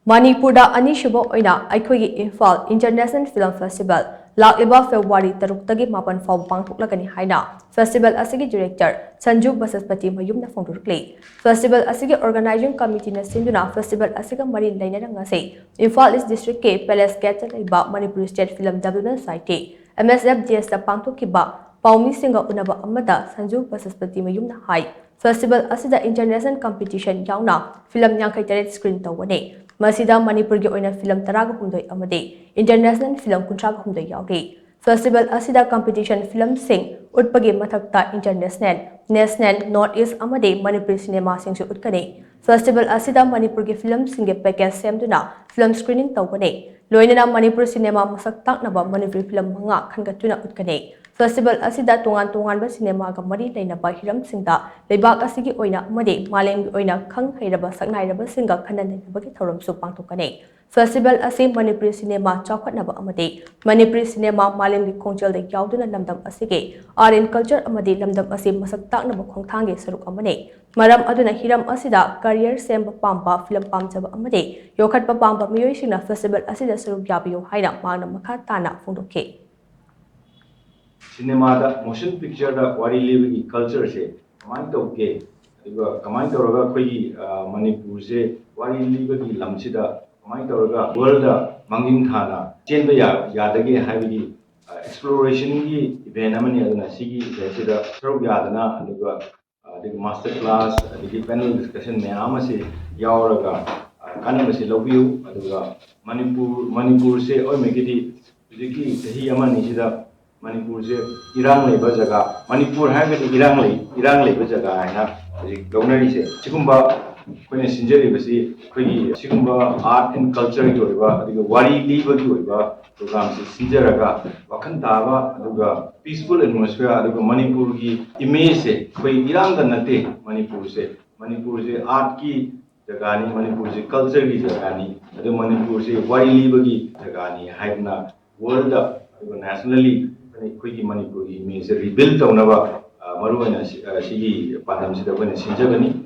Manipurda anishuba oina Eikhoigi Imphal International Film Festival Lakliba February 3 Mapan Phaoba Pangthoklagani haina Festival asigi Director Sunzu Bachaspatimayum na phongdorakli Festival asigi Organizing Committee na sinduna Festival asiga mari lainana ngase Imphal East District ke Palace Gate laiba Manipur State Film Development Society MSFDS ta pangthokiba paumi singa unaba amada Sunzu Bachaspatimayum na hai Festival asida international competition yauna film 58 screen tawani Masida Manipur gi oina film taraga humdoi amade international film kuntraga humdoi yauge Festival asida competition film sing utpagi mathakta international national northeast amade Manipur cinema sing su utkane Festival asida Manipur gi film sing ge package semduna film screening tawani loinana Manipur cinema masak taknaba Manipur film manga khangatuna utkane Festival asida tungan ba cinema ga mari lainaba hiram singda leibak asigi oina amade malem gi oina khang hairaba saknairaba singa khananaba gi thoram su pangthokane Festival asi Manipur cinema chawkhatnaba amade Manipur cinema malem gi khongjal de yauduna lamdam asige art and culture amade lamdam asi masak taknaba khongthang ge saruk amane maram aduna hiram asida career semba pamba film pamjaba amade yokhatpa pamba miyoi singna festival asida saruk yabiyo haina mangna makha tana phongdokhe Cinema da motion picture da wari libi culture se kamai tauke aduga kamai tauraga khoi Manipur se wari libi ki lamsi da kamai tauraga world da mangim thana chenba yadage haibigi exploration ki event amani aduna sigi se da saruk yadana aduga master class adigi panel discussion mayam se yauraga kanam se lobiu aduga Manipur se oi megidi jiki sahi amani sida Manipur se irang leba jaga Manipur ha ga irang leba jaga haina governor se sigumba koine sinjeri basi koi sigumba art and culture gi oiba adiga wari liba gi oiba program se sinjeraga wakhan taba aduga peaceful atmosphere aduga Manipur gi image se koi irang da nate Manipur se art ki jaga ni Manipur se culture gi jaga ni adu Manipur se wari liba gi jaga ni haina world da nationally Eikhoigi Manipur image rebuild taunaba maruana sigi pandam sida kone sinjagani